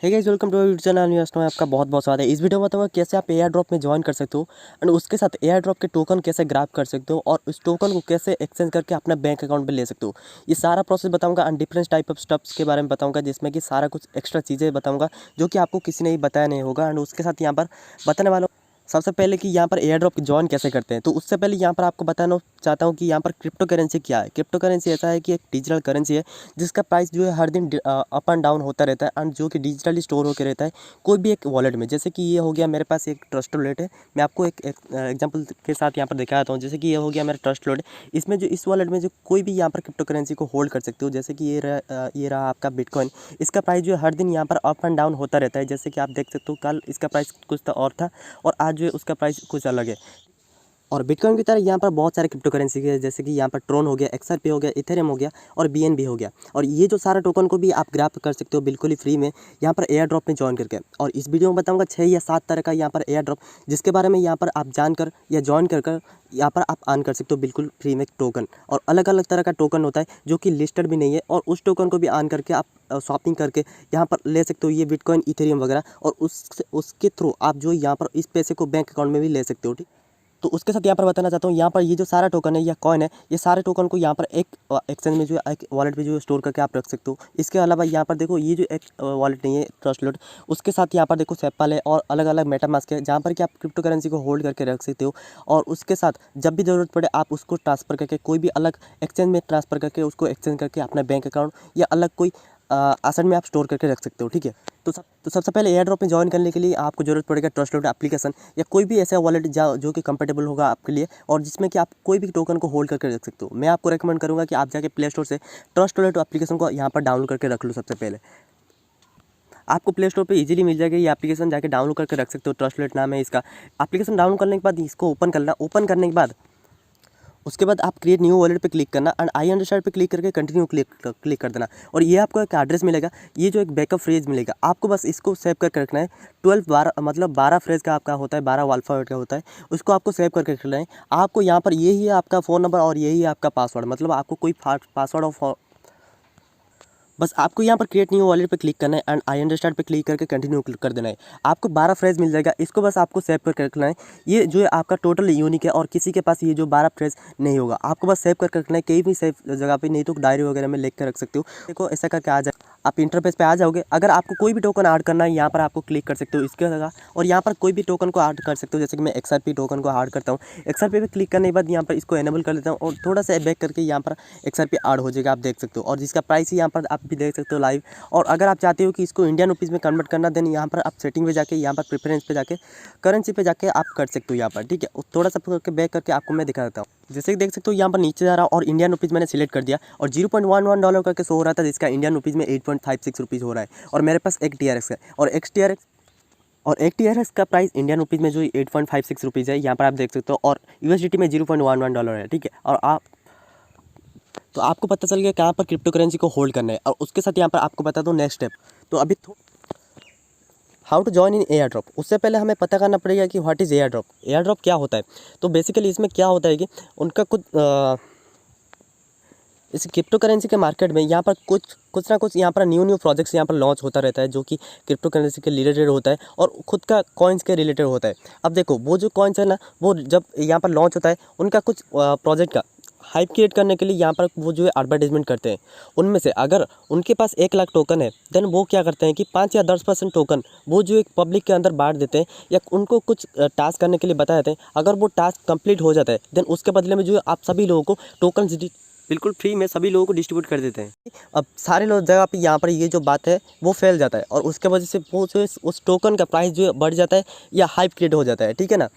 Hey guys, welcome to YouTube channel news में आपका बहुत बहुत स्वागत है। इस वीडियो में बताऊंगा कैसे आप एयर ड्रॉप में ज्वाइन कर सकते हो एंड उसके साथ एयर ड्रॉप के टोकन कैसे ग्रैब कर सकते हो और उस टोकन को कैसे एक्सचेंज करके अपना बैंक अकाउंट में ले सकते हो। ये सारा प्रोसेस बताऊंगा and different type of steps के बारे में बताऊंगा, जिसमें कि सारा कुछ एक्स्ट्रा चीज़ें बताऊंगा जो कि आपको किसी ने भी बताया नहीं होगा। एंड उसके साथ यहाँ पर बताने वाला हूँ सबसे पहले कि यहाँ पर एयर ड्रॉप ज्वाइन कैसे करते हैं। तो उससे पहले यहाँ पर आपको बताना चाहता हूँ कि यहाँ पर क्रिप्टो करेंसी क्या है। क्रिप्टो करेंसी ऐसा है कि एक डिजिटल करेंसी है जिसका प्राइस जो है हर दिन अप एंड डाउन होता रहता है एंड जो कि डिजिटली स्टोर होकर रहता है कोई भी एक वॉलेट में। जैसे कि ये हो गया मेरे पास एक ट्रस्ट वॉलेट है, मैं आपको एक एग्जांपल के साथ यहाँ पर दिखाता हूँ। जैसे कि ये हो गया मेरा ट्रस्ट वॉलेट, इसमें जो इस वॉलेट में जो कोई भी यहाँ पर क्रिप्टो करेंसी को होल्ड कर सकते हो। जैसे कि ये रहा आपका बिटकॉइन। इसका प्राइस जो है हर दिन यहाँ पर अप एंड डाउन होता रहता है। जैसे कि आप देख सकते हो कल इसका प्राइस कुछ था और था और आज जो है उसका प्राइस कुछ अलग है। और बिटकॉइन की तरह यहाँ पर बहुत सारे क्रिप्टो करेंसी है, जैसे कि यहाँ पर ट्रोन हो गया, एक्सआरपी हो गया, इथेरियम हो गया और बीएनबी हो गया। और ये जो सारा टोकन को भी आप ग्रैब कर सकते हो बिल्कुल ही फ्री में यहाँ पर एयर ड्रॉप में ज्वाइन करके। और इस वीडियो में बताऊंगा 6 या 7 तरह का यहाँ पर एयर ड्रॉप, जिसके बारे में यहाँ पर आप जानकर या ज्वाइन कर यहाँ पर आप अर्न कर सकते हो बिल्कुल फ्री में टोकन। और अलग अलग तरह का टोकन होता है जो कि लिस्टेड भी नहीं है, और उस टोकन को भी अर्न करके आप शॉपिंग करके यहाँ पर ले सकते हो, ये बिटकॉइन, इथेरियम वगैरह। और उसके थ्रू आप जो यहाँ पर इस पैसे को बैंक अकाउंट में भी ले सकते हो। ठीक, तो उसके साथ यहाँ पर बताना चाहता हूँ, यहाँ पर ये जो सारा टोकन है या कॉइन है, ये सारे टोकन को यहाँ पर एक एक्सचेंज में जो है एक वॉलेट में जो स्टोर करके आप रख सकते हो। इसके अलावा यहाँ पर देखो ये जो एक वॉलेट नहीं है ट्रस्ट वॉलेट, उसके साथ यहाँ पर देखो सेपल है और अलग अलग मेटामास्क है, जहाँ पर कि आप क्रिप्टो करेंसी को होल्ड करके रख सकते हो। और उसके साथ जब भी ज़रूरत पड़े आप उसको ट्रांसफ़र करके कोई भी अलग एक्सचेंज में ट्रांसफ़र करके उसको एक्सचेंज करके अपना बैंक अकाउंट या अलग कोई एसेट में आप स्टोर करके रख सकते हो। ठीक है, तो सबसे पहले एयर ड्रॉप में ज्वाइन करने के लिए आपको जरूरत पड़ेगा ट्रस्ट वॉलेट एप्लीकेशन या कोई भी ऐसा वॉलेट जो कि कंफर्टेबल होगा आपके लिए और जिसमें कि आप कोई भी टोकन को होल्ड करके रख सकते हो। मैं आपको रेकमेंड करूँगा कि आप जाके प्ले स्टोर से ट्रस्ट वॉलेट एप्लीकेशन को यहाँ पर डाउनलोड करके रख लो। सबसे पहले आपको प्ले स्टोर पे इजीली मिल जाएगा ये एप्लीकेशन, जाके डाउनलोड करके रख सकते हो। ट्रस्ट वॉलेट नाम है इसका। एप्लीकेशन डाउनलोड करने के बाद इसको ओपन करना। ओपन करने के बाद उसके बाद आप क्रिएट न्यू वॉलेट पे क्लिक करना एंड आई अंडरस्टैंड पे क्लिक करके कंटिन्यू क्लिक कर देना। और ये आपको एक एड्रेस मिलेगा, ये जो एक बैकअप फ्रेज मिलेगा, आपको बस इसको सेव करके रखना है। 12 मतलब 12 फ्रेज का आपका होता है, 12 अल्फ़ाबेट का होता है, उसको आपको सेव करके रखना है। आपको यहाँ पर यही है आपका फ़ोन नंबर और यही है आपका पासवर्ड, मतलब आपको कोई पासवर्ड और बस आपको यहाँ पर क्रिएट न्यू वॉलेट पे क्लिक करना है एंड आई अंडरस्टैंड पे क्लिक करके कंटिन्यू क्लिक कर देना है। आपको 12 फ्रेज मिल जाएगा, इसको बस आपको सेव करके रखना है। ये जो है आपका टोटल यूनिक है और किसी के पास ये जो 12 फ्रेज नहीं होगा। आपको बस सेव करके रखना है कहीं भी सेव जगह पे, नहीं तो डायरी वगैरह में लिख कर रख सकते हो। देखो ऐसा करके आ जाए आप इंटरफेस पे आ जाओगे। अगर आपको कोई भी टोकन ऐड करना है यहाँ पर आपको क्लिक कर सकते हो इसके जगह, और यहाँ पर कोई भी टोकन को ऐड कर सकते हो। जैसे कि मैं एक्सआरपी टोकन को ऐड करता हूँ, एक्सआरपी पे क्लिक करने के बाद यहाँ पर इसको एनेबल कर देता हूँ और थोड़ा सा बैक करके यहाँ पर एक्सआरपी ऐड हो जाएगा, आप देख सकते हो। और जिसका प्राइस ही यहाँ पर आप भी देख सकते हो लाइव। और अगर आप चाहते हो कि इसको इंडियन रुपीज़ में कन्वर्ट करना, देन यहाँ पर आप सेटिंग पे जाके यहाँ पर प्रेफरेंस पे जाके करेंसी पे जाके आप कर सकते हो यहाँ पर। ठीक है, थोड़ा सा करके बैक करके आपको मैं दिखा देता हूँ। जैसे कि देख सकते हो यहाँ पर नीचे जा रहा और इंडियन रुपीज़ मैंने सिलेक्ट कर दिया और $0.11 करके शो हो रहा था, जिसका इंडियन रुपीज़ में 8.56 रुपीज़ हो रहा है। और मेरे पास एक TRX है और एक TRX का प्राइस इंडियन रुपीज़ में जो 8.56 रुपीज़ है यहाँ पर आप देख सकते हो, और USDT में $0.11 है। ठीक है, और आप तो आपको पता चल गया कहाँ पर क्रिप्टो करेंसी को होल्ड करना है। और उसके साथ यहाँ पर आपको बता दो नेक्स्ट स्टेप। तो अभी how to join in AirDrop, उससे पहले हमें पता करना पड़ेगा कि what is AirDrop. AirDrop क्या होता है? तो बेसिकली इसमें क्या होता है कि उनका कुछ इस क्रिप्टो करेंसी के मार्केट में यहाँ पर कुछ ना कुछ यहाँ पर न्यू प्रोजेक्ट्स यहाँ पर लॉन्च होता रहता है, जो कि क्रिप्टो करेंसी के रिलेटेड होता है और खुद का कॉइन्स के रिलेटेड होता है। अब देखो वो जो कॉइन्स है ना, वो जब यहाँ पर लॉन्च होता है उनका कुछ प्रोजेक्ट का हाइप क्रिएट करने के लिए यहाँ पर वो जो है एडवर्टाइजमेंट करते हैं। उनमें से अगर उनके पास 1 लाख टोकन है, देन वो क्या करते हैं कि 5 या 10% टोकन वो जो एक पब्लिक के अंदर बांट देते हैं या उनको कुछ टास्क करने के लिए बता देते हैं। अगर वो टास्क कंप्लीट हो जाता है, देन उसके बदले में जो है आप सभी लोगों को टोकन बिल्कुल फ्री में सभी लोगों को डिस्ट्रीब्यूट कर देते हैं। अब सारे लोग जगह पे यहाँ पर ये जो बात है वो फैल जाता है और उसके वजह से वो जो है उस टोकन का प्राइस जो है बढ़ जाता है या हाइप क्रिएट हो जाता है। ठीक है ना,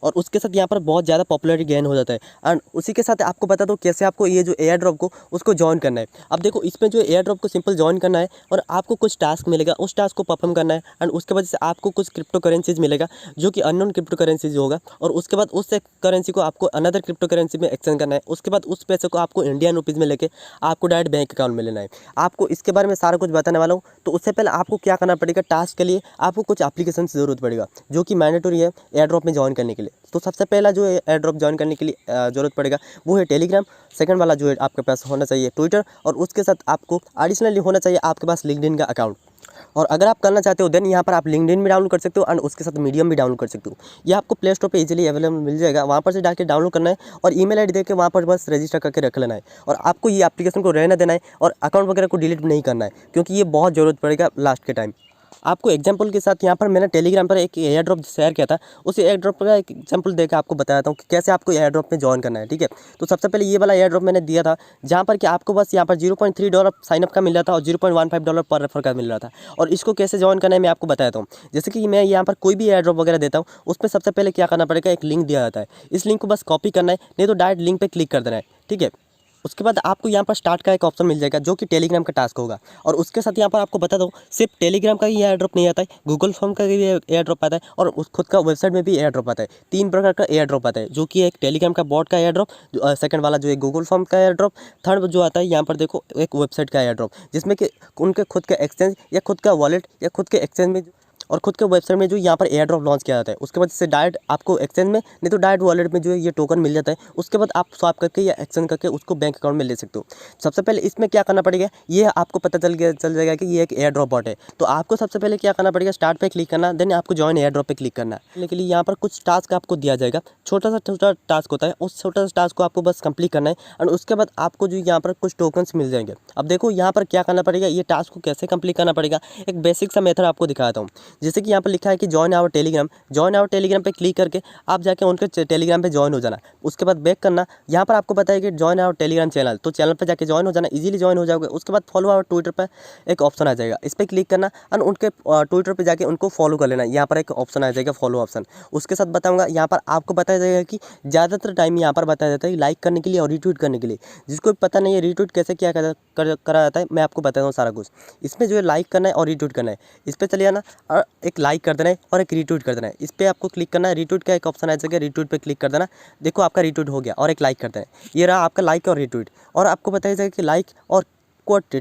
और उसके साथ यहाँ पर बहुत ज़्यादा पॉपुलैरिटी गेन हो जाता है। एंड उसी के साथ आपको बता दो कैसे आपको ये जो एयर ड्रॉप को उसको ज्वाइन करना है। अब देखो इसमें जो एयर ड्रॉप को सिंपल ज्वाइन करना है और आपको कुछ टास्क मिलेगा, उस टास्क को परफॉर्म करना है एंड उसके वजह से आपको कुछ क्रिप्टो करेंसीज मिलेगा जो कि अननोन क्रिप्टो करेंसीज होगा। और उसके बाद उस करेंसी को आपको अनदर क्रिप्टो करेंसी में एक्सचेंज करना है। उसके बाद उस पैसे को आपको इंडियन रुपीज़ में लेके आपको डायरेक्ट बैंक अकाउंट में लेना है। आपको इसके बारे में सारा कुछ बताने वाला हूँ। तो उससे पहले आपको क्या करना पड़ेगा, टास्क के लिए आपको कुछ एप्लीकेशन की ज़रूरत पड़ेगा जो कि मैंडेटरी है एयर ड्रॉप में ज्वाइन करने के लिए। तो सबसे पहला जो एयर ड्रॉप ज्वाइन करने के लिए ज़रूरत पड़ेगा वो है टेलीग्राम। सेकंड वाला जो है आपके पास होना चाहिए ट्विटर, और उसके साथ आपको एडिशनली होना चाहिए आपके पास लिंक्डइन का अकाउंट। और अगर आप करना चाहते हो देन यहाँ पर आप लिंक्डइन भी डाउनलोड कर सकते हो एंड उसके साथ मीडियम भी डाउनलोड कर सकते हो। ये आपको प्ले स्टोर पे इजीली अवेलेबल मिल जाएगा, वहाँ पर से जाके डाउनलोड करना है और ईमेल आईडी देके वहाँ पर बस रजिस्टर करके रख लेना है और आपको ये एप्लीकेशन को रहना देना है और अकाउंट वगैरह को डिलीट नहीं करना है, क्योंकि ये बहुत ज़रूरत पड़ेगा लास्ट के टाइम। आपको एग्जांपल के साथ यहाँ पर मैंने टेलीग्राम पर एक एयर ड्रॉप शेयर किया था, उस एयर ड्रॉप का एक एग्जांपल देकर आपको बताता हूँ कि कैसे आपको एयर ड्रॉप में ज्वाइन करना है। ठीक है, तो सबसे पहले ये वाला एयर ड्रॉप मैंने दिया था, जहाँ पर कि आपको बस यहाँ पर $0.3 साइनअप का मिल रहा था और $0.15 पर रेफर का मिल रहा था। और इसको कैसे ज्वाइन करना है मैं आपको बताता हूँ। जैसे कि मैं यहाँ पर कोई भी एयर ड्रॉप वगैरह देता हूँ, उसमें सबसे पहले क्या करना पड़ेगा, एक लिंक दिया जाता है, इस लिंक को बस कॉपी करना है, नहीं तो डायरेक्ट लिंक पर क्लिक कर देना है। ठीक है, उसके बाद आपको यहाँ पर स्टार्ट का एक ऑप्शन मिल जाएगा जो कि टेलीग्राम का टास्क होगा। और उसके साथ यहाँ पर आपको बता दो, सिर्फ टेलीग्राम का ही एयर ड्रॉप नहीं आता है, गूगल फॉर्म का भी एयर ड्रॉप आता है और उस खुद का वेबसाइट में भी एयर ड्रॉप आता है। 3 प्रकार का एयर ड्रॉप आता है, जो कि एक टेलीग्राम का बॉट का एयर ड्रॉप, सेकंड वाला जो है गूगल फॉर्म का एयर ड्रॉप, थर्ड जो आता है यहाँ पर देखो एक वेबसाइट का एयर ड्रॉप, जिसमें कि उनके खुद का एक्सचेंज या खुद का वॉलेट या खुद के एक्सचेंज में और खुद के वेबसाइट में जो यहाँ पर एयर ड्रॉप लॉन्च किया जाता है, उसके बाद से डायरेक्ट आपको एक्सचेंज में, नहीं तो डायरेक्ट वॉलेट में जो है ये टोकन मिल जाता है। उसके बाद आप स्वैप करके या एक्सचेंज करके उसको बैंक अकाउंट में ले सकते हो। सबसे पहले इसमें क्या करना पड़ेगा, ये आपको पता चल जाएगा कि ये एक एयर ड्रॉप बॉट है। तो आपको सबसे पहले क्या करना पड़ेगा, स्टार्ट पे क्लिक करना, देन आपको ज्वाइन एयर ड्रॉप पे क्लिक करना है। लेकिन यहाँ पर कुछ टास्क आपको दिया जाएगा, छोटा टास्क होता है, उस छोटा सा टास्क को आपको बस कंप्लीट करना है और उसके बाद आपको जो यहाँ पर कुछ टोकन्स मिल जाएंगे। अब देखो यहाँ पर क्या करना पड़ेगा, ये टास्क को कैसे कंप्लीट करना पड़ेगा, एक बेसिक सा मेथड आपको दिखाता हूँ। जैसे कि यहाँ पर लिखा है कि ज्वाइन आवर टेलीग्राम पे क्लिक करके आप जाके उनके टेलीग्राम पे ज्वाइन हो जाना। उसके बाद बैक करना, यहाँ पर आपको पता है कि ज्वाइन आवर टेलीग्राम चैनल, तो चैनल पे जाके ज्वाइन हो जाना, इजीली ज्वाइन हो जाओगे। उसके बाद फॉलो आवर ट्विटर पर एक ऑप्शन आ जाएगा, इस पर क्लिक करना और उनके ट्विटर पर जाके उनको फॉलो कर लेना। यहाँ पर एक ऑप्शन आ जाएगा फॉलो ऑप्शन, उसके साथ बताऊँगा यहाँ पर आपको बताया जाएगा कि ज़्यादातर टाइम यहाँ पर बताया जाता है लाइक करने के लिए और रीट्वीट करने के लिए। जिसको पता नहीं है रीट्वीट कैसे क्या करा जाता है, मैं आपको बताता हूँ सारा कुछ। इसमें जो है लाइक करना है और रीट्वीट करना है, इस पर चले जाना और एक लाइक कर देना है और एक रीट्वीट कर देना है। इस पर आपको क्लिक करना है, रीट्वीट का एक ऑप्शन आ जाएगा, रीट्वीट पे क्लिक कर देना। देखो आपका रीट्वीट हो गया और एक लाइक कर देना है, ये रहा आपका लाइक और रीट्वीट। और आपको बताया जाएगा कि लाइक और क्वाट,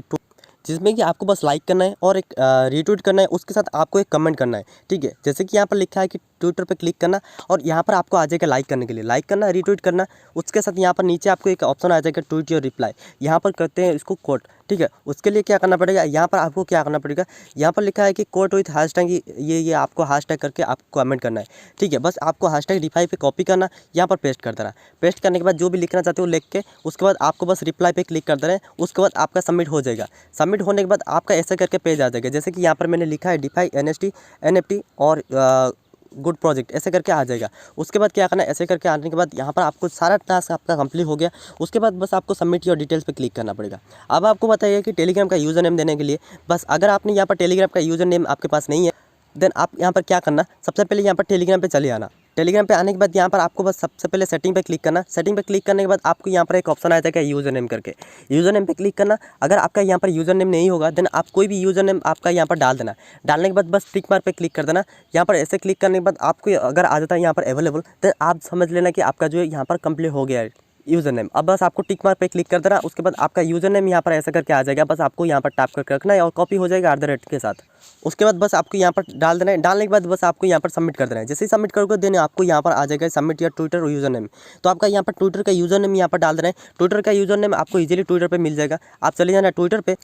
जिसमें कि आपको बस लाइक करना है और एक रीट्वीट करना है, उसके साथ आपको एक कमेंट करना है। ठीक है, जैसे कि यहाँ पर लिखा है कि ट्विटर पे क्लिक करना और यहाँ पर आपको आ जाएगा लाइक करने के लिए, लाइक करना, रीट्वीट करना। उसके साथ यहाँ पर नीचे आपको एक ऑप्शन आ जाएगा ट्वीट योर रिप्लाई, यहाँ पर करते हैं इसको कोट। ठीक है, उसके लिए क्या करना पड़ेगा, यहाँ पर आपको क्या करना पड़ेगा, यहाँ पर लिखा है कि कोट विथ हैशटैग, ये आपको हैशटैग करके आपको कमेंट करना है। ठीक है, बस आपको हैशटैग रिप्लाई पे कॉपी करना, यहाँ पर पेस्ट कर देना। पेस्ट करने के बाद जो भी लिखना चाहते हो लिख के उसके बाद आपको बस रिप्लाई पे क्लिक कर देना है। उसके बाद आपका सबमिट हो जाएगा। सबमिट होने के बाद आपका ऐसा करके पेज आ जाएगा, जैसे कि यहाँ पर मैंने लिखा है डिफाई NFT और गुड प्रोजेक्ट, ऐसे करके आ जाएगा। उसके बाद क्या करना है, ऐसे करके आने के बाद यहाँ पर आपको सारा टास्क आपका कंप्लीट हो गया। उसके बाद बस आपको सबमिट योर डिटेल्स पे क्लिक करना पड़ेगा। अब आपको बताइए कि टेलीग्राम का यूज़र नेम देने के लिए बस अगर आपने यहाँ पर टेलीग्राम का यूज़र नेम आपके पास नहीं है, देन आप यहाँ पर क्या करना, सबसे पहले यहाँ पर टेलीग्राम पे चले आना। टेलीग्राम पे आने के बाद यहाँ पर आपको बस सबसे पहले सेटिंग पे क्लिक करना। सेटिंग पे क्लिक करने के बाद आपको यहाँ पर एक ऑप्शन आ जाएगा यूज़र नेम करके, यूज़र नेम पे क्लिक करना। अगर आपका यहाँ पर यूज़र नेम नहीं होगा देन आप कोई भी यूज़र नेम आपका यहाँ पर डाल देना। डालने के बाद बस टिक मार्क पे क्लिक कर देना। यहाँ पर ऐसे क्लिक करने के बाद आपको अगर आ जाता है यहाँ पर अवेलेबल, तो आप समझ लेना कि आपका जो है यहाँ पर कंप्लीट हो गया है यूज़र नेम। अब बस आपको टिक मार्क पे क्लिक कर देना। उसके बाद आपका यूज़र नेम यहाँ पर ऐसा करके आ जाएगा, बस आपको यहाँ पर टैप करके रखना है और कॉपी हो जाएगा @ के साथ। उसके बाद बस आपको यहाँ पर डाल देना है। डालने के बाद बस आपको यहाँ पर सबमिट कर देना है। जैसे ही सबमिट करोगे देन आपको यहाँ पर आ जाएगा सबमिट या ट्विटर यूज़र नेम। तो आपका यहाँ पर ट्विटर का यूज़र नेम यहाँ पर डाल देना है। ट्विटर का यूज़र नेम आपको इजीली ट्विटर पे मिल जाएगा। आप चले जाना ट्विटर पे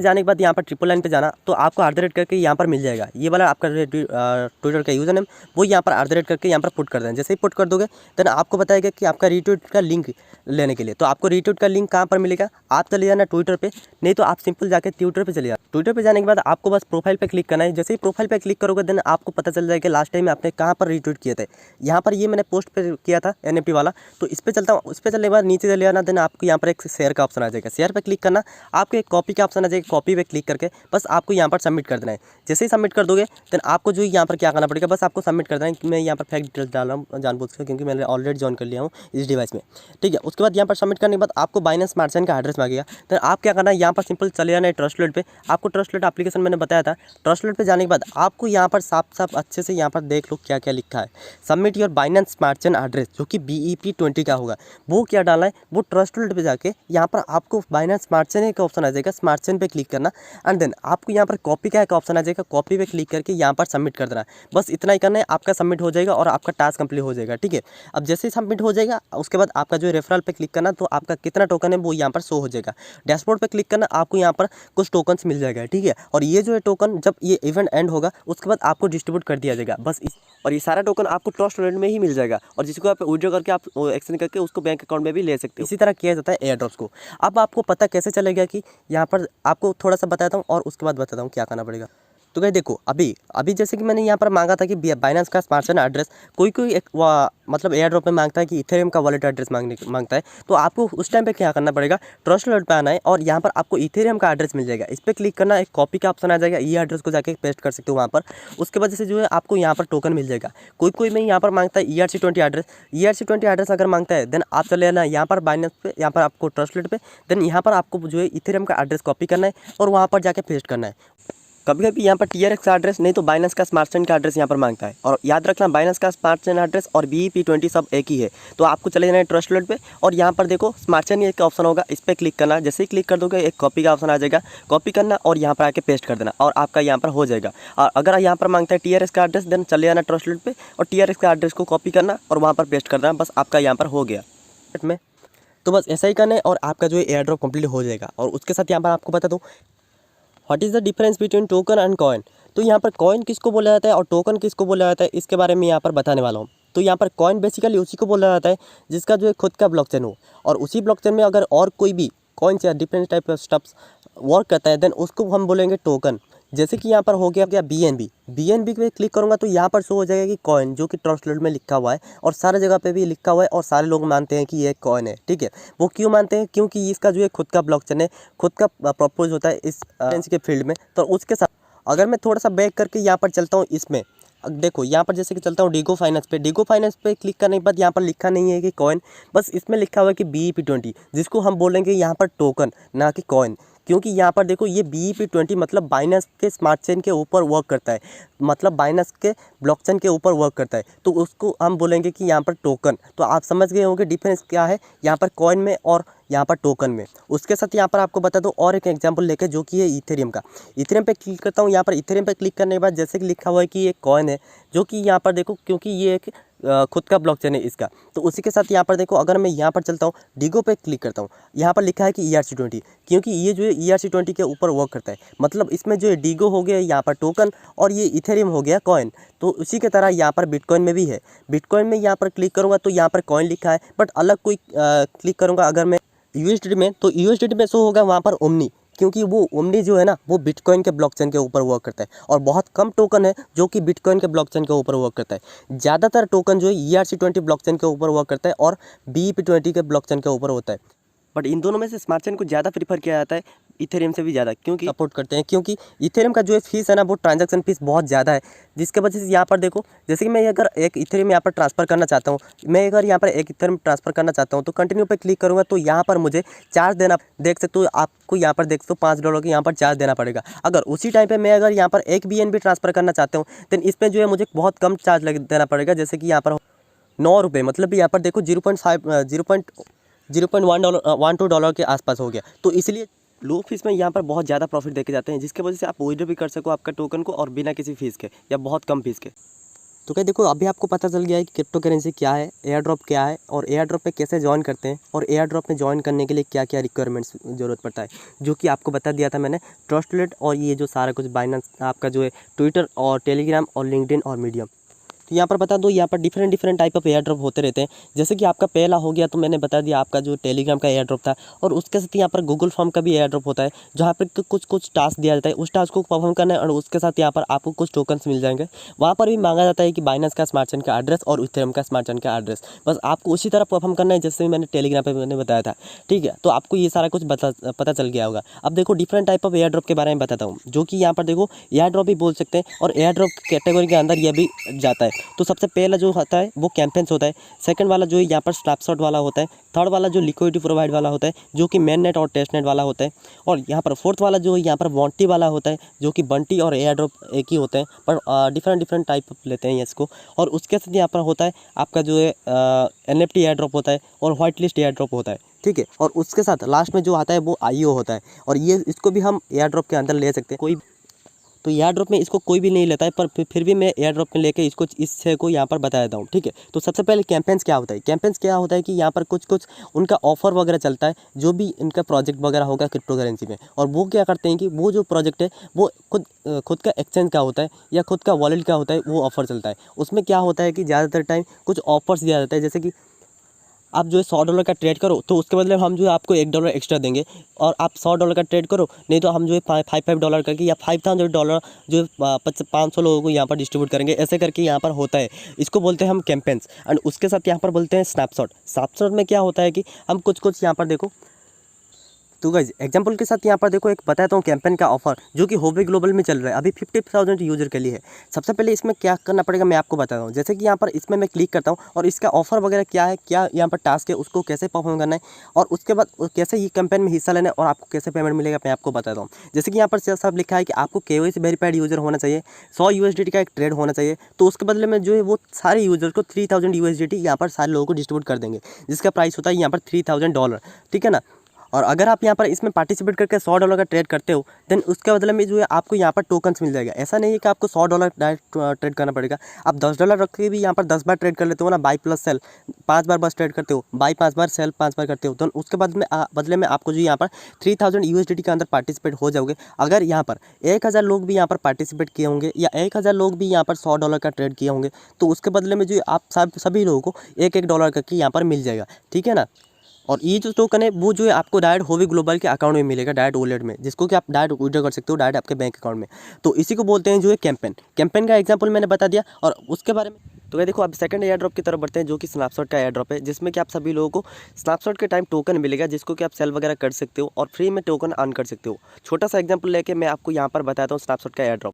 जाने के बाद यहाँ पर ट्रिपल लाइन पे जाना, तो आपको @ करके यहाँ पर मिल जाएगा। ये वाला आपका ट्विटर का यूज़र नेम वो यहाँ पर @ करके यहाँ पर पुट कर देना। जैसे ही पुट कर दोगे देन आपको बताएगा कि आपका रीट्वीट का लिंक लेने के लिए। तो आपको रीट्वीट का लिंक कहाँ पर मिलेगा, आप चले जाना ट्विटर पे, नहीं तो आप सिंपल जाके ट्विटर पे चले जाना। ट्विटर पे जाने के बाद आपको बस प्रोफाइल पे क्लिक करना है। जैसे ही प्रोफाइल पे क्लिक करोगे देन आपको पता चल जाएगा लास्ट टाइम आपने कहाँ पर रीट्वीट किए थे। यहाँ पर ये मैंने पोस्ट पे किया था NFT वाला, तो इस पर चलता हूँ। उस पर चलने के बाद नीचे चले जाना, देन आपको यहाँ पर एक शेयर का ऑप्शन आ जाएगा, शेयर पर क्लिक करना। आपको एक कॉपी का ऑप्शन आ जाएगा, कॉपी पे क्लिक करके बस आपको यहाँ पर सबमिट कर देना है। जैसे ही सबमिट कर दोगे देन आपको जो यहाँ पर क्या करना पड़ेगा, बस आपको सबमिट कर देना है। मैं यहाँ पर फेक डिटेल्स डाल रहा हूँ जानबूझ कर, क्योंकि मैंने ऑलरेडी ज्वाइन कर लिया हूँ इस डिवाइस में। ठीक है, उसके बाद यहाँ पर सबमिट करने के बाद आपको बाइनेंस स्मार्ट चेन का एड्रेस मांगेगा। तो आप क्या करना है, यहाँ पर सिंपल चले जाना है ट्रस्टलेट पे। आपको ट्रस्टलेट एप्लीकेशन मैंने बताया था। ट्रस्टलेट पे जाने के बाद आपको यहाँ पर साफ अच्छे से यहाँ पर देख लो क्या क्या लिखा है। Submit your Binance smart chain address, जो कि BEP20 का होगा। वो क्या डालना है, वो ट्रस्टलेट पे जाके यहाँ पर आपको बाइनेंस स्मार्ट चेन का ऑप्शन आ जाएगा, स्मार्ट चेन ट्रांजैक्शन पे क्लिक करना एंड देन आपको यहाँ पर कॉपी का एक ऑप्शन आ जाएगा, कॉपी पे क्लिक करके यहाँ पर सबमिट कर देना है। बस इतना ही करना है, आपका सबमिट हो जाएगा और आपका टास्क कंप्लीट हो जाएगा। ठीक है, अब जैसे ही सबमिट हो जाएगा उसके बाद आपका जो रेफरल पे क्लिक करना, तो आपका कितना टोकन है वो यहाँ पर शो हो जाएगा। डैशबोर्ड पे क्लिक करना, आपको यहाँ पर कुछ टोकन्स मिल जाएगा। ठीक है, और ये जो है टोकन जब ये इवेंट एंड होगा उसके बाद आपको डिस्ट्रीब्यूट कर दिया जाएगा बस और ये सारा टोकन आपको ट्रस्ट वॉलेट में ही मिल जाएगा और जिसको आप विड्रॉ करके आप एक्सचेंज करके उसको बैंक अकाउंट में भी ले सकते हो। इसी तरह किया जाता है एयर ड्रॉप्स को। अब आपको पता कैसे चलेगा कि यहाँ पर आपको थोड़ा सा बताता हूँ और उसके बाद बताता हूँ क्या करना पड़ेगा। तो क्या देखो, अभी जैसे कि मैंने यहाँ पर मांगा था कि बाइनेंस का स्मार्ट चेन एड्रेस, कोई एक मतलब एयर ड्रॉप में मांगता है कि इथेरियम का वॉलेट एड्रेस मांगता है, तो आपको उस टाइम पे क्या करना पड़ेगा, ट्रस्ट वॉलेट पे आना है और यहाँ पर आपको इथेरियम का एड्रेस मिल जाएगा। इस पर क्लिक करना, एक कॉपी का ऑप्शन आ जाएगा, ये एड्रेस को जाके पेस्ट कर सकते हो वहाँ पर। उसके वजह से जो है आपको यहाँ पर टोकन मिल जाएगा। कोई में यहाँ पर मांगता है ERC20 एड्रेस, ERC20 एड्रेस अगर मांगता है देन आप चले आना यहाँ पर बाइनेंस पे, यहाँ पर आपको ट्रस्ट वॉलेट पे, देन यहाँ पर आपको जो है इथेरियम का एड्रेस कॉपी करना है और वहाँ पर जाके पेस्ट करना है। कभी कभी यहाँ पर TRX का एड्रेस नहीं तो बाइनेंस का स्मार्ट चेन का एड्रेस यहाँ पर मांगता है। और याद रखना, बाइनेंस का स्मार्ट चेन एड्रेस और BEP20 सब एक ही है। तो आपको चले जाना है ट्रस्ट वॉलेट पे और यहाँ पर देखो स्मार्ट चेन एक ऑप्शन होगा, इस पर क्लिक करना। जैसे ही क्लिक कर दोगे एक कॉपी का ऑप्शन आ जाएगा, कॉपी करना और यहाँ पर आके पेस्ट कर देना और आपका यहाँ पर हो जाएगा। और अगर यहाँ पर मांगता है TRX का एड्रेस देन चले जाना ट्रस्ट वॉलेट पे और TRX का एड्रेस को कॉपी करना और वहाँ पर पेस्ट कर देना, बस आपका यहाँ पर हो गया में। तो बस ऐसा ही करना है और आपका जो है एयर ड्रॉप कंप्लीट हो जाएगा। और उसके साथ यहाँ पर आपको बता दूँ what is the difference between token and coin. तो यहाँ पर कॉइन किसको बोला जाता है और टोकन किसको बोला जाता है, इसके बारे में यहाँ पर बताने वाला हूँ। तो यहाँ पर कॉइन बेसिकली उसी को बोला जाता है जिसका जो है खुद का ब्लॉकचेन हो, और उसी ब्लॉकचेन में अगर और कोई भी कॉइन्स या different type of stuffs work करता है देन उसको हम बोलेंगे टोकन। जैसे कि यहाँ पर हो गया BNB पे क्लिक करूँगा तो यहाँ पर शो हो जाएगा कि कॉइन, जो कि ट्रस्ट वॉलेट में लिखा हुआ है और सारे जगह पे भी लिखा हुआ है और सारे लोग मानते हैं कि ये कॉइन है। ठीक है, वो क्यों मानते हैं, क्योंकि इसका जो है खुद का ब्लॉकचेन है, खुद का प्रपोज होता है इस करेंसी के फील्ड में। तो उसके साथ अगर मैं थोड़ा सा बैक करके यहाँ पर चलता हूँ, इसमें देखो यहाँ पर जैसे कि चलता हूँ डीगो फाइनेंस पे क्लिक करने के बाद यहाँ पर लिखा नहीं है कि कॉइन, बस इसमें लिखा हुआ है कि BEP20, जिसको हम बोलेंगे यहाँ पर टोकन ना कि कॉइन। क्योंकि यहाँ पर देखो ये BEP20 मतलब बाइनेंस के स्मार्ट चेन के ऊपर वर्क करता है, मतलब बाइनेंस के ब्लॉकचेन के ऊपर वर्क करता है, तो उसको हम बोलेंगे कि यहाँ पर टोकन। तो आप समझ गए होंगे डिफरेंस क्या है यहाँ पर कॉइन में और यहाँ पर टोकन में। उसके साथ यहाँ पर आपको बता दो और एक एग्जांपल लेके, जो कि है इथेरियम का। इथेरियम पे क्लिक करता हूँ, यहाँ पर इथेरियम पे क्लिक करने के बाद जैसे कि लिखा हुआ है कि ये कॉइन है, जो कि यहाँ पर देखो क्योंकि ये एक खुद का ब्लॉकचेन है इसका। तो उसी के साथ यहाँ पर देखो अगर मैं यहाँ पर चलता हूँ डीगो पे क्लिक करता हूँ, यहाँ पर लिखा है कि ERC20, क्योंकि ये जो है ERC20 के ऊपर वर्क करता है। मतलब इसमें जो है डीगो हो गया यहाँ पर टोकन और ये इथेरियम हो गया कॉइन। तो उसी के तरह यहाँ पर बिटकॉइन में भी है। बिटकॉइन में यहाँ पर क्लिक करूँगा तो यहाँ पर कॉइन लिखा है, बट अलग कोई क्लिक करूँगा अगर मैं USDT में, तो USDT में शो होगा वहाँ पर ओमनी, क्योंकि वो ओमनी जो है ना वो बिटकॉइन के ब्लॉकचेन के ऊपर वर्क करता है और बहुत कम टोकन है जो कि बिटकॉइन के ब्लॉकचेन के ऊपर वर्क करता है। ज़्यादातर टोकन जो है ERC20 ब्लॉकचेन के ऊपर वर्क करता है और BEP20 के ब्लॉकचेन के ऊपर होता है। बट इन दोनों में से स्मार्ट चेन को ज़्यादा प्रीफर किया जाता है, इथेरियम से भी ज़्यादा, क्योंकि सपोर्ट करते हैं, क्योंकि इथेरियम का जो है फीस है ना वो ट्रांजैक्शन फीस बहुत ज़्यादा है, जिसके वजह से यहाँ पर देखो जैसे कि मैं अगर एक इथेरियम यहाँ पर ट्रांसफ़र करना चाहता हूँ, मैं अगर यहाँ पर एक इथेरियम ट्रांसफ़र करना चाहता हूँ तो कंटिन्यू पे क्लिक करूँगा तो यहाँ पर मुझे चार्ज देना, देख सकते हो आपको यहाँ पर देख सकते हो $5 के यहाँ पर चार्ज देना पड़ेगा। अगर उसी टाइम पर मैं अगर यहाँ पर एक BNB ट्रांसफ़र करना चाहता हूँ देन इसमें जो है मुझे बहुत कम चार्ज देना पड़ेगा, जैसे कि यहाँ पर $9, मतलब यहाँ पर देखो 0.12 के आसपास हो गया। तो इसलिए लो फीस में यहाँ पर बहुत ज़्यादा प्रॉफिट देके जाते हैं, जिसकी वजह से आप विड्रॉ भी कर सको आपका टोकन को और बिना किसी फीस के या बहुत कम फीस के। तो क्या देखो अभी आपको पता चल गया है कि क्रिप्टो करेंसी क्या है, एयर ड्रॉप क्या है और एयर ड्रॉप में कैसे ज्वाइन करते हैं और एयर ड्रॉप में ज्वाइन करने के लिए क्या क्या रिक्वायरमेंट्स ज़रूरत पड़ता है, जो कि आपको बता दिया था मैंने। ट्रस्ट वॉलेट और ये जो सारा कुछ बाइनेंस आपका जो है ट्विटर और टेलीग्राम और लिंक्डइन और मीडियम। तो यहाँ पर बता दो यहाँ पर different type of air drop होते रहते हैं। जैसे कि आपका पहला हो गया तो मैंने बता दिया आपका जो टेलीग्राम का एयर ड्रॉप था, और उसके साथ यहाँ पर गूगल फॉर्म का भी एयर ड्रॉप होता है, जहाँ पर कुछ टास्क दिया जाता है, उस टास्क को परफॉर्म करना है और उसके साथ यहाँ पर आपको कुछ टोकन्स मिल जाएंगे। वहाँ पर भी मांगा जाता है कि बाइनेंस का स्मार्ट चेन का एड्रेस और इथेरियम का स्मार्ट चेन का एड्रेस, बस आपको उसी तरह परफॉर्म करना है जैसे मैंने टेलीग्राम पर मैंने बताया था। ठीक है, तो आपको ये सारा कुछ पता चल गया होगा। अब देखो different type of air drop के बारे में बताता हूँ, जो कि यहाँ पर देखो एयर ड्रॉप भी बोल सकते हैं और एयर ड्रॉप कैटेगरी के अंदर यह भी जाता है। तो सबसे पहले जो होता है वो कैंपेन्स होता है, सेकंड वाला जो है यहाँ पर स्नैपशॉट वाला होता है, थर्ड वाला जो लिक्विडिटी प्रोवाइड वाला होता है जो कि मेन नेट और टेस्ट नेट वाला होता है, और यहाँ पर फोर्थ वाला जो है यहाँ पर बंटी वाला होता है, जो कि बंटी और एयर ड्रॉप एक ही होते हैं पर डिफरेंट टाइप लेते हैं इसको। और उसके साथ यहाँ पर होता है आपका जो है NFT एयर ड्रॉप होता है और व्हाइट लिस्ट एयर ड्रॉप होता है। ठीक है। और उसके साथ लास्ट में जो आता है वो IO होता है, और ये इसको भी हम एयर ड्रॉप के अंदर ले सकते हैं। कोई तो एयर ड्रॉप में इसको कोई भी नहीं लेता है, पर फिर भी मैं एयर ड्रॉप में लेके इसको इस छः को यहाँ पर बता देता हूँ, ठीक है। तो सबसे पहले कैंपेन्स क्या होता है, कैंपेन्स क्या होता है कि यहाँ पर कुछ कुछ उनका ऑफर वगैरह चलता है, जो भी इनका प्रोजेक्ट वगैरह होगा क्रिप्टो करेंसी में, और वो क्या करते हैं कि वो जो प्रोजेक्ट है वो खुद का एक्सचेंज का होता है या खुद का वॉलेट का होता है, वो ऑफर चलता है। उसमें क्या होता है कि ज़्यादातर टाइम कुछ ऑफर्स दिया जाता है, जैसे कि आप जो है $100 का ट्रेड करो तो उसके बदले हम जो है आपको $1 एक्स्ट्रा देंगे, और आप $100 का ट्रेड करो, नहीं तो हम जो है $5 करके या $5,000 जो 500 लोगों को यहाँ पर डिस्ट्रीब्यूट करेंगे, ऐसे करके यहाँ पर होता है। इसको बोलते हैं हम कैंपेन्स। एंड उसके साथ यहाँ पर बोलते हैं स्नैपशॉट। स्नैपशॉट में क्या होता है कि हम कुछ कुछ यहाँ पर देखो, तो गाइज एग्जांपल के साथ यहाँ पर देखो एक बताता हूँ कैंपेन का ऑफर जो कि होवे ग्लोबल में चल रहा है, अभी 50,000 यूजर के लिए है। सबसे पहले इसमें क्या करना पड़ेगा मैं आपको बताता हूँ। जैसे कि यहाँ पर इसमें मैं क्लिक करता हूँ और इसका ऑफर वगैरह क्या है, क्या यहाँ पर टास्क है, उसको कैसे परफॉर्म करना है, और उसके बाद कैसे ये कैंपेन में हिस्सा लेना है और आपको कैसे पेमेंट मिलेगा मैं आपको बताता हूँ। जैसे कि यहाँ पर सब लिखा है कि आपको KYC वेरीफाइड यूजर होना चाहिए, 100 USDT का एक ट्रेड होना चाहिए, तो उसके बदले में जो है वो सारे यूजर को 3000 USDT यहाँ पर सारे लोगों को डिस्ट्रीब्यूट कर देंगे, जिसका प्राइस होता है यहाँ पर $3000, ठीक है ना। और अगर आप यहाँ पर इसमें पार्टिसिपेट करके $100 का ट्रेड करते हो, देन उसके बदले में जो है आपको यहाँ पर टोकन्स मिल जाएगा। ऐसा नहीं है कि आपको $100 डायरेक्ट ट्रेड करना पड़ेगा, आप $10 रख के भी यहाँ पर 10 बार ट्रेड कर लेते हो ना, बाई प्लस सेल 5 बार बस ट्रेड करते हो, बाई 5 बार सेल 5 बार करते हो, तो उसके बाद में बदले में आपको जो यहाँ पर 3000 USDT के अंदर पार्टिसिपेट हो जाओगे। अगर यहाँ पर 1000 लोग भी यहाँ पर पार्टिसिपेट किए होंगे या 1000 लोग भी यहाँ पर $100 का ट्रेड किए होंगे, तो उसके बदले में जो आप सभी लोगों को $1 करके यहाँ पर मिल जाएगा, ठीक है ना। और ये जो टोकन है वो जो है आपको डायरेक्ट होवे ग्लोबल के अकाउंट में मिलेगा, डायरेक्ट वॉलेट में, जिसको कि आप डायरेक्ट विड्रॉ कर सकते हो डायरेक्ट आपके बैंक अकाउंट में। तो इसी को बोलते हैं जो है कैंपेन। कैंपेन का एग्जांपल मैंने बता दिया, और उसके बारे में तो ये देखो अब सेकंड एयर ड्रॉप की तरफ बढ़ते हैं, जो कि स्नैपशॉट का एयर ड्रॉप है, जिसमें कि आप सभी लोगों को स्नैपशॉट के टाइम टोकन मिलेगा, जिसको कि आप सेल वगैरह कर सकते हो और फ्री में टोकन अर्न कर सकते हो। छोटा सा एग्जाम्पल लेके मैं आपको यहाँ पर बताता हूँ स्नैपशॉट का एयर ड्रॉप।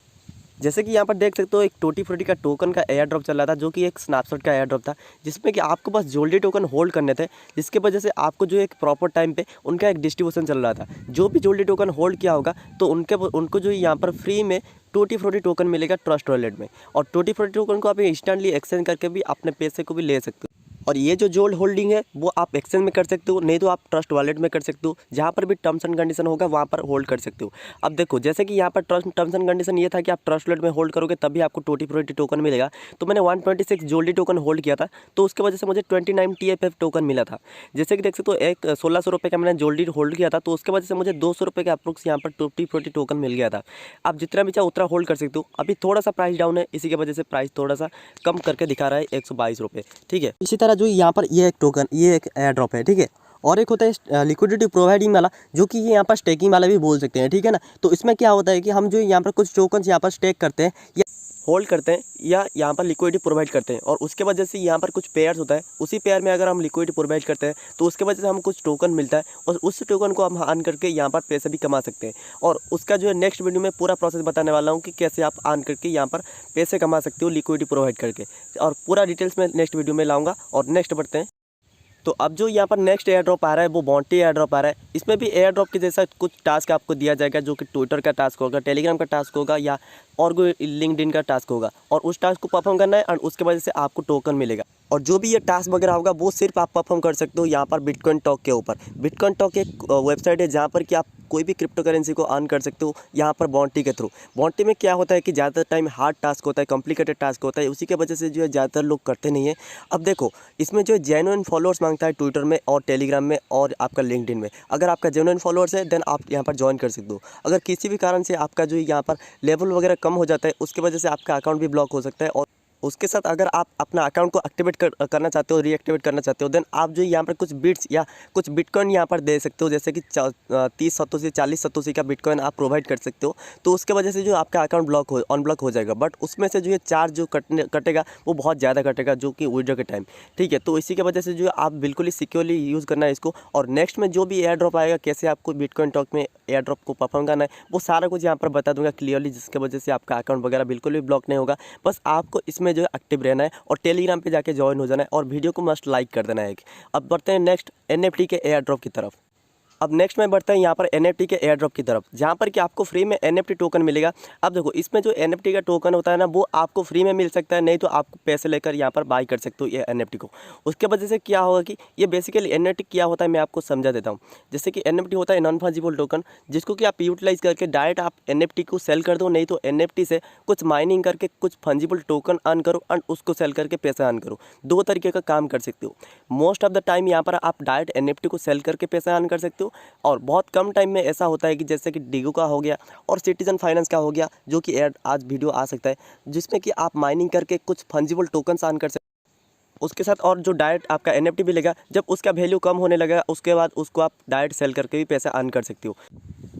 जैसे कि यहाँ पर देख सकते हो एक टूटी फ्रूटी का टोकन का एयर ड्रॉप चल रहा था, जो कि एक स्नैपशॉट का एयर ड्रॉप था, जिसमें कि आपको बस जोल्डी टोकन होल्ड करने थे, जिसके वजह से आपको जो एक प्रॉपर टाइम पे उनका एक डिस्ट्रीब्यूशन चल रहा था। जो भी जोल्डी टोकन होल्ड किया होगा तो उनको जो यहाँ पर फ्री में टूटी फ्रूटी टोकन मिलेगा ट्रस्ट वॉलेट में, और टूटी फ्रूटी टोकन को आप इंस्टेंटली एक्सचेंज करके भी अपने पैसे को भी ले सकते हो। और ये जो जोल्ड होल्डिंग है वो आप एक्सचेंज में कर सकते हो, नहीं तो आप ट्रस्ट वॉलेट में कर सकते हो, जहाँ पर भी टर्म्स एंड कंडीशन होगा वहाँ पर होल्ड कर सकते हो। अब देखो जैसे कि यहाँ पर टर्म्स एंड कंडीशन ये था कि आप ट्रस्ट वॉलेट में होल्ड करोगे तभी आपको टूटी फ्रूटी टोकन मिलेगा। तो मैंने 126 जोल्डी टोकन होल्ड किया था, तो उसके वजह से मुझे 29 TFF टोकन मिला था। जैसे कि देख सकते हो एक 1600 रुपये का मैंने जोल्डी होल्ड किया था, तो उसके वजह से मुझे 200 रुपये का अप्रोक्स यहाँ पर टूटी फ्रूटी टोकन मिल गया था। आप जितना भी चाहो उतना होल्ड कर सकते हो। अभी थोड़ा सा प्राइस डाउन है, इसी की वजह से प्राइस थोड़ा सा कम करके दिखा रहा है 122 रुपये, ठीक है। इसी तरह जो यहाँ पर ये टोकन ये एक एयर ड्रॉप है, ठीक है। और एक होता है लिक्विडिटी प्रोवाइडिंग वाला, जो कि ये यहाँ पर स्टेकिंग वाला भी बोल सकते हैं, ठीक है ना। तो इसमें क्या होता है कि हम जो यहाँ पर कुछ टोकन्स यहाँ पर स्टेक करते हैं या होल्ड करते हैं या यहाँ पर लिक्विडिटी प्रोवाइड करते हैं, और उसके वजह से यहाँ पर कुछ पेयर्स होता है, उसी पेयर में अगर हम लिक्विडिटी प्रोवाइड करते हैं तो उसके वजह से हम कुछ टोकन मिलता है, और उस टोकन को हम अर्न करके यहाँ पर पैसे भी कमा सकते हैं। और उसका जो है नेक्स्ट वीडियो में पूरा प्रोसेस बताने वाला हूँ कि कैसे आप अर्न करके यहाँ पर पैसे कमा सकते हो लिक्विडिटी प्रोवाइड करके, और पूरा डिटेल्स में नेक्स्ट वीडियो में लाऊंगा। और नेक्स्ट बढ़ते हैं। तो अब जो यहाँ पर नेक्स्ट एयर ड्रॉप आ रहा है वो बॉन्टी एयर ड्रॉप आ रहा है। इसमें भी एयर ड्रॉप के जैसा कुछ टास्क आपको दिया जाएगा, जो कि ट्विटर का टास्क होगा, टेलीग्राम का टास्क होगा, या और कोई लिंक्डइन का टास्क होगा, और उस टास्क को परफॉर्म करना है और उसके वजह से आपको टोकन मिलेगा। और जो भी ये टास्क वगैरह होगा वो सिर्फ आप परफॉर्म कर सकते हो यहाँ पर बिटकॉइन टॉक के ऊपर। बिटकॉइन टॉक एक वेबसाइट है जहाँ पर कि आप कोई भी क्रिप्टो करेंसी को अर्न कर सकते हो यहाँ पर बॉन्टी के थ्रू। बॉन्टी में क्या होता है कि ज़्यादातर टाइम हार्ड टास्क होता है, कॉम्प्लिकेटेड टास्क होता है, उसी के वजह से जो है ज़्यादातर लोग करते नहीं है। अब देखो इसमें जो है जेन्युइन फॉलोअर्स मांगता है ट्विटर में और टेलीग्राम में और आपका लिंक्डइन में। अगर आपका जेन्युइन फॉलोअर्स है देन आप यहाँ पर ज्वाइन कर सकते हो। अगर किसी भी कारण से आपका जो यहाँ पर लेवल वगैरह कम हो जाता है उसकी वजह से आपका अकाउंट भी ब्लॉक हो सकता है। और उसके साथ अगर आप अपना अकाउंट को एक्टिवेट करना चाहते हो, रीएक्टिवेट करना चाहते हो, देन आप जो यहाँ पर कुछ बिट्स या कुछ बिटकॉइन यहाँ पर दे सकते हो, जैसे कि 30 सतोशी 40 सतोशी का बिटकॉइन आप प्रोवाइड कर सकते हो। तो उसके वजह से जो आपका अकाउंट अनब्लॉक हो जाएगा, बट उसमें से जो है चार्ज जो कटेगा वो बहुत ज़्यादा कटेगा, जो कि विड्रॉ के टाइम, ठीक है। तो इसी की वजह से जो आप बिल्कुल ही सिक्योरली यूज़ करना है इसको। और नेक्स्ट में जो भी एयर ड्रॉप आएगा, कैसे आपको बिटकॉइन टॉक में एयर ड्रॉप को परफॉर्म करना है, वो सारा कुछ यहाँ पर बता दूंगा क्लियरली, जिसकी वजह से आपका अकाउंट वगैरह बिल्कुल भी ब्लॉक नहीं होगा। बस आपको इसमें जो है एक्टिव रहना है और टेलीग्राम पे जाके ज्वाइन हो जाना है, और वीडियो को मस्ट लाइक कर देना है। अब बढ़ते हैं नेक्स्ट NFT के एयर ड्रॉप की तरफ। अब नेक्स्ट में बढ़ते हैं यहाँ पर NFT के एयर ड्रॉप की तरफ, जहाँ पर कि आपको फ्री में NFT टोकन मिलेगा। अब देखो इसमें जो NFT का टोकन होता है ना, वो आपको फ्री में मिल सकता है, नहीं तो आपको पैसे लेकर यहाँ पर बाई कर सकते हो ये NFT को। उसके वजह से क्या होगा कि ये बेसिकली NFT क्या होता है मैं आपको समझा देता हूँ। जैसे कि NFT होता है नॉन फंजिबल टोकन, जिसको कि आप यूटिलाइज करके डायरेक्ट आप NFT को सेल कर दो, नहीं तो NFT से कुछ माइनिंग करके कुछ फंजिबल टोकन अर्न करो एंड उसको सेल करके पैसा अर्न करो। दो तरीके का काम कर सकते हो। मोस्ट ऑफ द टाइम यहाँ पर आप डायरेक्ट NFT को सेल करके पैसा अर्न कर सकते हो, और बहुत कम टाइम में ऐसा होता है कि जैसे कि डीगो का हो गया और सिटीजन फाइनेंस का हो गया, जो कि आज वीडियो आ सकता है, जिसमें कि आप माइनिंग करके कुछ फंजिबल टोकन्स अर्न कर सकते हो। उसके साथ और जो डायरेक्ट आपका NFT भी लेगा, जब उसका वैल्यू कम होने लगेगा उसके बाद उसको आप डायरेक्ट सेल करके भी पैसा अर्न कर सकते हो।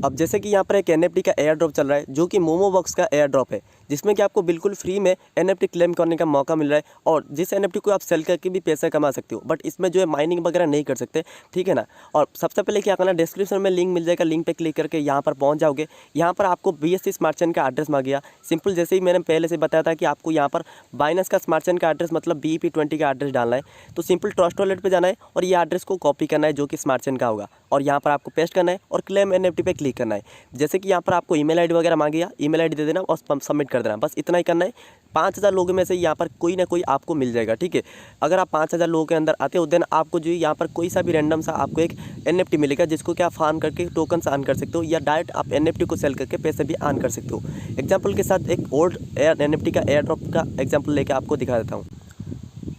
अब जैसे कि यहाँ पर एक NFT का एयर ड्रॉप चल रहा है, जो कि मोमो बॉक्स का एयर ड्रॉप है, जिसमें कि आपको बिल्कुल फ्री में NFT क्लेम करने का मौका मिल रहा है, और जिस NFT को आप सेल करके भी पैसा कमा सकते हो। बट इसमें जो है माइनिंग वगैरह नहीं कर सकते, ठीक है ना। और सबसे पहले क्या करना, डिस्क्रिप्शन में लिंक मिल जाएगा, लिंक पे क्लिक करके यहाँ पर पहुँच जाओगे। यहाँ पर आपको BSC स्मार्ट चेन का एड्रेस मांग गया। सिंपल, जैसे ही मैंने पहले से बताया था कि आपको यहाँ पर बाइनेंस का स्मार्ट चेन का एड्रेस मतलब BEP20 का एड्रेस डालना है। तो सिंपल ट्रस्ट वॉलेट पे जाना है और ये एड्रेस को कॉपी करना है, जो कि स्मार्ट चेन का होगा, और यहाँ पर आपको पेस्ट करना है और क्लेम NFT पे क्लिक करना है। जैसे कि यहाँ पर आपको ईमेल आईडी वगैरह मांगेगा, ईमेल आईडी दे देना और सबमिट कर देना, बस इतना ही करना है। 5000 लोगों में से यहाँ पर कोई ना कोई आपको मिल जाएगा, ठीक है। अगर आप 5000 लोगों के अंदर आते हो, देन आपको जो यहाँ पर कोई सा भी रैंडम सा आपको एक NFT मिलेगा, जिसको क्या फार्म करके टोकन अर्न कर सकते हो, या डायरेक्ट आप NFT को सेल करके पैसे भी अर्न कर सकते हो। एग्जाम्पल के साथ एक ओल्ड NFT का एयर ड्रॉप का एग्जाम्पल लेके आपको दिखा देता हूँ।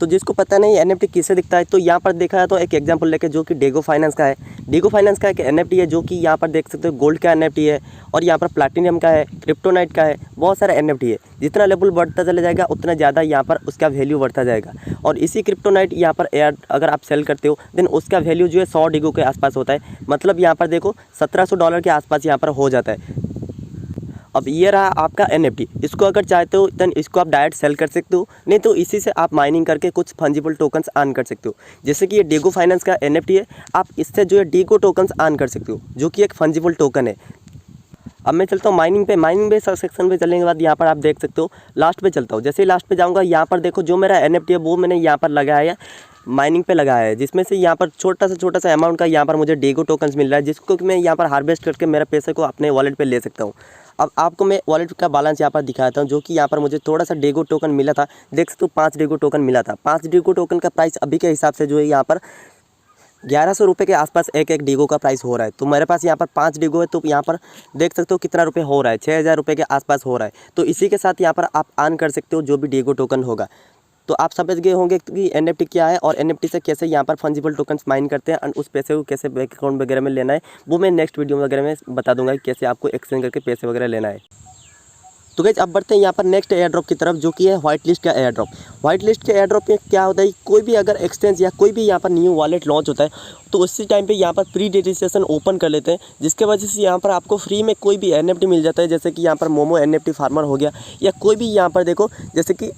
तो जिसको पता नहीं NFT किससे दिखता है, तो यहाँ पर देखा है तो एक एग्जांपल लेके, जो कि डेगो फाइनेंस का है। डेगो फाइनेंस का एक NFT है, जो कि यहाँ पर देख सकते हो गोल्ड का NFT है, और यहाँ पर प्लैटिनम का है, क्रिप्टोनाइट का है, बहुत सारे NFT है। जितना लेवल बढ़ता चला जाएगा उतना ज़्यादा यहाँ पर उसका वैल्यू बढ़ता जाएगा। और इसी क्रिप्टोनाइट यहाँ पर एयर अगर आप सेल करते हो, देन उसका वैल्यू जो है 100 डेगो के आसपास होता है। मतलब यहाँ पर देखो $1700 के आसपास यहाँ पर हो जाता है। अब ये रहा आपका NFT। इसको अगर चाहते हो देन इसको आप डायरेक्ट सेल कर सकते हो, नहीं तो इसी से आप माइनिंग करके कुछ फंजिबल टोकन्स अर्न कर सकते हो। जैसे कि ये डेगो फाइनेंस का NFT है, आप इससे जो है डेगो टोकन्स अर्न कर सकते हो, जो कि एक फंजिबल टोकन है। अब मैं चलता हूँ माइनिंग पे। माइनिंग पे सेक्शन पे चलने के बाद यहाँ पर आप देख सकते हो, लास्ट पे चलता हूँ। जैसे ही लास्ट पे जाऊँगा, यहाँ पर देखो जो मेरा NFT है वो मैंने यहाँ पर लगाया है, माइनिंग पे लगाया है, जिसमें से यहाँ पर छोटा सा अमाउंट का यहाँ पर मुझे डेगो टोकन्स मिल रहा है, जिसको कि मैं यहाँ पर हार्वेस्ट करके मेरे पैसे को अपने वॉलेट पे ले सकता हूँ। अब आपको मैं वॉलेट का बैलेंस यहाँ पर दिखाता हूँ, जो कि यहाँ पर मुझे थोड़ा सा डेगो टोकन मिला था। देख सकते हो 5 डेगो टोकन मिला था। 5 डेगो टोकन का प्राइस अभी के हिसाब से जो है यहाँ पर 1100 रुपये के आसपास एक डेगो का प्राइस हो रहा है। तो मेरे पास यहाँ पर 5 डेगो है, तो यहाँ पर देख सकते हो कितना रुपये हो रहा है, 6000 रुपये के आसपास हो रहा है। तो इसी के साथ यहाँ पर आप अर्न कर सकते हो जो भी डेगो टोकन होगा। तो आप समझ गए होंगे कि NFT क्या है और NFT से कैसे यहाँ पर फंजिबल टोकन्स माइन करते हैं, और उस पैसे को कैसे बैंक अकाउंट वगैरह में लेना है, वो मैं नेक्स्ट वीडियो वगैरह में बता दूंगा कि कैसे आपको एक्सचेंज करके पैसे वगैरह लेना है। तो गाइस अब बढ़ते हैं यहाँ पर नेक्स्ट एयर ड्रॉप की तरफ, जो कि है व्हाइट लिस्ट का एयर ड्रॉप। व्हाइट लिस्ट के एयर ड्रॉप में क्या होता है, कोई भी अगर एक्सचेंज या कोई भी यहाँ पर न्यू वॉलेट लॉन्च होता है, तो उसी टाइम पे यहाँ पर प्री रजिस्ट्रेशन ओपन कर लेते हैं, जिसके वजह से यहाँ पर आपको फ्री में कोई भी NFT मिल जाता है। जैसे कि यहाँ पर मोमो NFT फार्मर हो गया, या कोई भी यहाँ पर देखो जैसे कि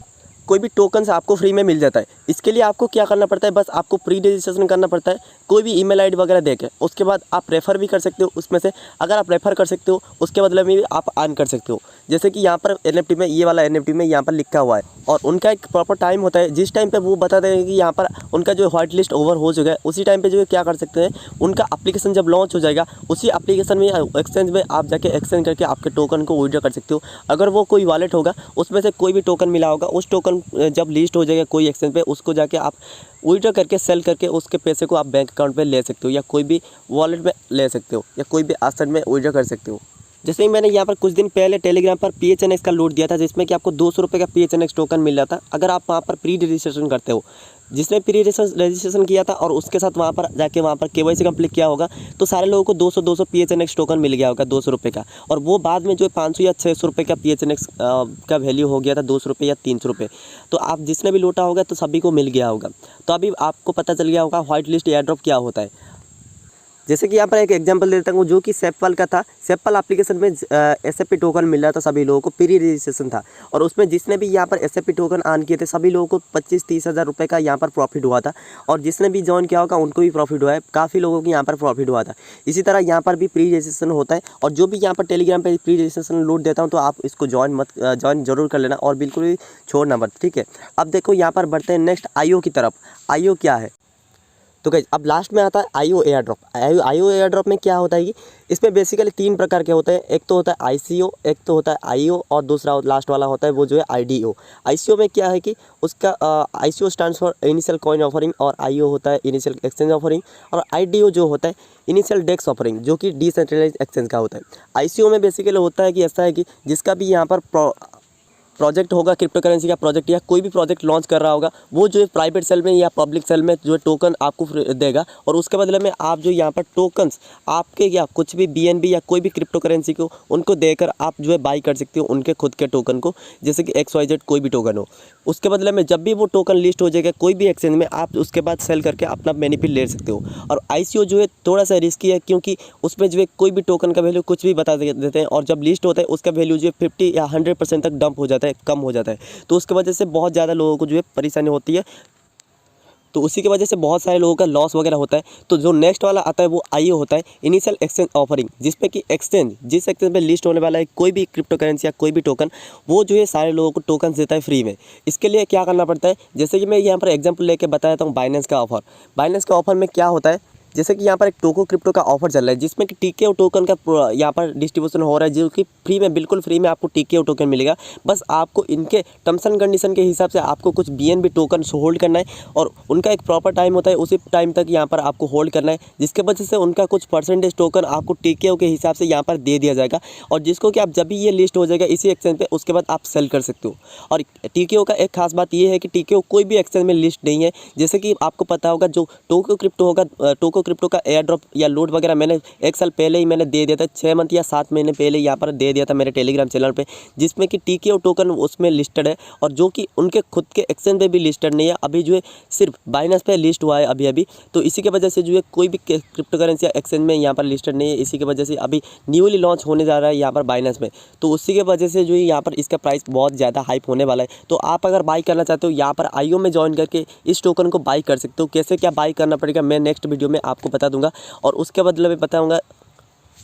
कोई भी टोकन्स आपको फ्री में मिल जाता है। इसके लिए आपको क्या करना पड़ता है, बस आपको प्री रजिस्ट्रेशन करना पड़ता है, कोई भी ईमेल आईडी वगैरह देके। उसके बाद आप रेफ़र भी कर सकते हो उसमें से, अगर आप रेफ़र कर सकते हो उसके बदले में भी आप अर्न कर सकते हो। जैसे कि यहाँ पर NFT में, ये वाला NFT में यहाँ पर लिखा हुआ है, और उनका एक प्रॉपर टाइम होता है, जिस टाइम पे वो बताते हैं कि यहाँ पर उनका जो व्हाइट लिस्ट ओवर हो चुका है, उसी टाइम पे जो है क्या कर सकते हैं, उनका एप्लीकेशन जब लॉन्च हो जाएगा, उसी एप्लीकेशन में एक्सचेंज में आप जाके एक्सचेंज करके आपके टोकन को विड्रॉ कर सकते हो। अगर वो कोई वॉलेट होगा, उसमें से कोई भी टोकन मिला होगा, उस टोकन जब लिस्ट हो जाएगा कोई एक्सचेंज पे, उसको जाके आप विड्रॉ करके सेल करके उसके पैसे को आप बैंक अकाउंट पे ले सकते हो, या कोई भी वॉलेट में ले सकते हो, या कोई भी आसन में विड्रॉ कर सकते हो। जैसे ही मैंने यहाँ पर कुछ दिन पहले टेलीग्राम पर PHNX का लोड दिया था, जिसमें कि आपको 200 रुपये का PHNX टोकन मिल रहा था अगर आप वहाँ पर प्री रजिस्ट्रेशन करते हो। जिसने प्री रजिस्ट्रेशन किया था और उसके साथ वहाँ पर जाके वहाँ पर KYC कंप्लीट किया होगा, तो सारे लोगों को 200 PHNX टोकन मिल गया होगा 200 रुपये का। और वो बाद में जो 500 या 600 रुपये का PHNX का वैल्यू हो गया था 200 रुपये या 300 रुपये। तो आप जिसने भी लूटा होगा तो सभी को मिल गया होगा। तो अभी आपको पता चल गया होगा व्हाइट लिस्ट एयर ड्रॉप क्या होता है। जैसे कि यहाँ पर एक एग्जांपल देता हूँ, जो कि सेपल का था। सेपल एप्लीकेशन में SFP टोकन मिल रहा था सभी लोगों को, प्री रजिस्ट्रेशन था, और उसमें जिसने भी यहाँ पर SFP टोकन अर्न किए थे सभी लोगों को 25-30 हज़ार रुपये का यहाँ पर प्रॉफिट हुआ था। और जिसने भी ज्वाइन किया होगा उनको भी प्रॉफिट हुआ है, काफ़ी लोगों को यहाँ पर प्रॉफिट हुआ था। इसी तरह यहाँ पर भी प्री रजिस्ट्रेशन होता है, और जो भी यहाँ पर टेलीग्राम पर प्री रजिस्ट्रेशन लोड देता हूँ, तो आप इसको ज्वाइन जरूर कर लेना और बिल्कुल भी छोड़ना मत, ठीक है। अब देखो यहाँ पर बढ़ते हैं नेक्स्ट IO की तरफ। IO क्या है, तो गाइस अब लास्ट में आता है IO air drop. IO air drop में क्या होता है कि इसमें बेसिकली 3 प्रकार के होते हैं। एक तो होता है आईसीओ, एक तो होता है आईओ और दूसरा लास्ट वाला होता है वो जो है आईडीओ। आईसीओ में क्या है कि उसका ICO stands for initial coin offering और आईओ होता है इनिशियल एक्सचेंज ऑफरिंग और आईडीओ जो होता है इनिशियल डेक्स ऑफरिंग जो कि डिसेंट्रलाइज एक्सचेंज का होता है। आईसीओ में बेसिकली होता है कि ऐसा है कि जिसका भी यहाँ पर प्रोजेक्ट होगा क्रिप्टो करेंसी का प्रोजेक्ट या कोई भी प्रोजेक्ट लॉन्च कर रहा होगा वो जो है प्राइवेट सेल में या पब्लिक सेल में जो है टोकन आपको देगा और उसके बदले में आप जो यहाँ पर टोकन्स आपके या कुछ भी बीएनबी या कोई भी क्रिप्टो करेंसी को उनको देकर आप जो है बाई कर सकते हो उनके खुद के टोकन को, जैसे कि XYZ कोई भी टोकन हो। उसके बदले में जब भी वो टोकन लिस्ट हो जाएगा कोई भी एक्सचेंज में आप उसके बाद सेल करके अपना बेनिफिट ले सकते हो। और आईसीओ जो है थोड़ा सा रिस्की है क्योंकि उसमें जो है कोई भी टोकन का वैल्यू कुछ भी बता देते हैं और जब लिस्ट होता है उसका वैल्यू जो है 50 या 100% तक डंप हो जाता है, कम हो जाता है। तो उसकी वजह से बहुत ज़्यादा लोगों को जो है परेशानी होती है, तो उसी की वजह से बहुत सारे लोगों का लॉस वगैरह होता है। तो जो नेक्स्ट वाला आता है वो आईओ होता है इनिशियल एक्सचेंज ऑफरिंग, जिसमें कि जिस एक्सचेंज में लिस्ट होने वाला है कोई भी क्रिप्टो करेंसी या कोई भी टोकन वो जो है सारे लोगों को टोकन देता है फ्री में। इसके लिए क्या करना पड़ता है, जैसे कि मैं यहाँ पर एग्जाम्पल लेके बताता हूँ बाइनेंस का ऑफर। बाइनेंस का ऑफर में क्या होता है, जैसे कि यहाँ पर एक टोको क्रिप्टो का ऑफर चल रहा है जिसमें कि टीके टोकन का यहाँ पर डिस्ट्रीब्यूशन हो रहा है जो कि फ्री में, बिल्कुल फ्री में आपको टीके टोकन मिलेगा। बस आपको इनके टर्म्स एंड कंडीशन के हिसाब से आपको कुछ बीएनबी टोकन होल्ड करना है और उनका एक प्रॉपर टाइम होता है, उसी टाइम तक यहाँ पर आपको होल्ड करना है, जिसके वजह से उनका कुछ परसेंटेज टोकन आपको टीके के हिसाब से यहाँ पर दे दिया जाएगा और जिसको कि आप जब भी ये लिस्ट हो जाएगा इसी एक्सचेंज पे उसके बाद आप सेल कर सकते हो। और टीके का एक खास बात ये है कि टीके कोई भी एक्सचेंज में लिस्ट नहीं है। जैसे कि आपको पता होगा जो टोको क्रिप्टो होगा, टोको क्रिप्टो का एयर ड्रॉप या लोड वगैरह मैंने 1 साल पहले ही मैंने दे दिया था, 6 मंथ या 7 महीने पहले यहाँ पर दे दिया था मेरे टेलीग्राम चैनल पे, जिसमें कि टीके टोकन उसमें लिस्टेड है और जो कि उनके खुद के एक्सचेंज पे भी लिस्टेड नहीं है। अभी जो है सिर्फ बाइनेंस पे लिस्ट हुआ है अभी। तो इसी की वजह से जो है कोई भी क्रिप्टो करेंसी या एक्सचेंज में यहाँ पर लिस्टेड नहीं है। इसी की वजह से अभी न्यूली लॉन्च होने जा रहा है यहाँ पर बाइनेंस में, तो उसी की वजह से जो है यहाँ पर इसका प्राइस बहुत ज़्यादा हाइप होने वाला है। तो आप अगर बाई करना चाहते हो यहाँ पर आईओ में ज्वाइन करके इस टोकन को बाई कर सकते हो। कैसे क्या बाई करना पड़ेगा मैं नेक्स्ट वीडियो में आपको बता दूंगा और उसके बदले में बताऊंगा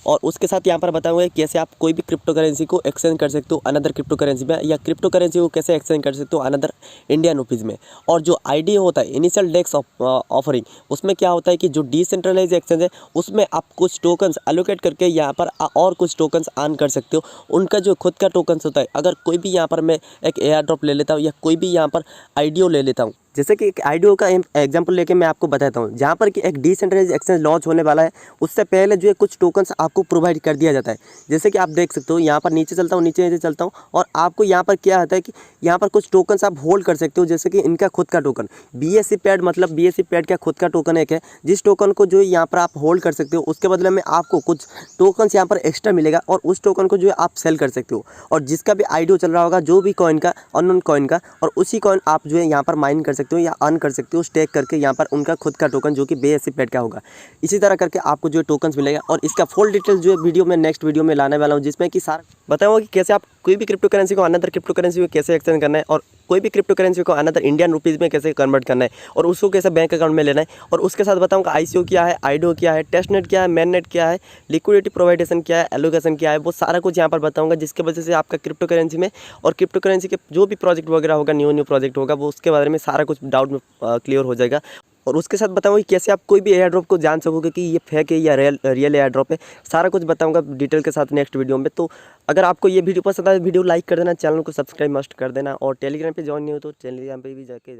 और उसके साथ यहाँ पर बताऊंगा कैसे आप कोई भी क्रिप्टो करेंसी को एक्सचेंज कर सकते हो अनदर क्रिप्टो करेंसी में या क्रिप्टो करेंसी को कैसे एक्सचेंज कर सकते हो अनदर इंडियन रुपीज़ में। और जो आईडी होता है इनिशियल डेक्स ऑफरिंग, उसमें क्या होता है कि जो डिसेंट्रलाइज एक्सचेंज है उसमें आप कुछ टोकन्स एलोकेट करके यहाँ पर और कुछ टोकन्स अर्न कर सकते हो। उनका जो खुद का टोकन्स होता है, अगर कोई भी यहाँ पर मैं एक एयर ड्रॉप ले लेता हूँ या कोई भी यहाँ पर आईडीओ ले लेता हूँ, जैसे कि एक आईडीओ का एग्जांपल लेके मैं आपको बताता हूँ, जहाँ पर कि एक डिसेंट्रलाइज एक्सचेंज लॉन्च होने वाला है उससे पहले जो है कुछ टोकन्स आपको प्रोवाइड कर दिया जाता है। जैसे कि आप देख सकते हो यहाँ पर नीचे चलता हूँ और आपको यहाँ पर क्या होता है कि यहाँ पर कुछ टोकन्स आप होल्ड कर सकते हो। जैसे कि इनका खुद का टोकन BSC पैड, मतलब BSC पैड का खुद का टोकन एक है जिस टोकन को जो है यहाँ पर आप होल्ड कर सकते हो। उसके बदले में आपको कुछ टोकन्स यहाँ पर एक्स्ट्रा मिलेगा और उस टोकन को जो है आप सेल कर सकते हो। और जिसका भी आईडीओ चल रहा होगा जो भी कॉइन का, अननोन कॉइन का, और उसी कॉइन आप जो है यहाँ पर माइन कर सकते हो या अर्न कर सकते हो स्टेक करके यहाँ पर उनका खुद का टोकन जो कि BSC पैड का होगा। इसी तरह करके आपको जो है टोकन्स मिलेगा और इसका फुल डिटेल जो है वीडियो में नेक्स्ट वीडियो में लाने वाला हूँ, जिसमें कि सारा बताऊंगा कि कैसे आप कोई भी क्रिप्टो करेंसी को अनदर क्रिप्टो करेंसी में कैसे एक्सचेंज करना है और कोई भी क्रिप्टो करेंसी को अनदर इंडियन रुपीज़ में कैसे कन्वर्ट करना है और उसको कैसे बैंक अकाउंट में लेना है। और उसके साथ बताऊंगा आईसीओ क्या है, आईडीओ क्या है, टेस्टनेट क्या है, मेननेट क्या है, लिक्विडिटी प्रोवाइडेशन क्या है, एलोकेशन क्या है, वो सारा कुछ यहाँ पर बताऊंगा, जिसकी वजह से आपका क्रिप्टो करेंसी में और क्रिप्टो करेंसी के जो भी प्रोजेक्ट वगैरह होगा, न्यू प्रोजेक्ट होगा, वो उसके बारे में सारा कुछ डाउट में क्लियर हो जाएगा। और उसके साथ बताऊंगा कि कैसे आप कोई भी एयर ड्रॉप को जान सकोगे कि ये फेक है या रियल एयर ड्रॉप है, सारा कुछ बताऊंगा डिटेल के साथ नेक्स्ट वीडियो में। तो अगर आपको ये वीडियो पसंद आए वीडियो लाइक कर देना, चैनल को सब्सक्राइब मस्ट कर देना और टेलीग्राम पे ज्वाइन नहीं हो तो टेलीग्राम पे भी जाके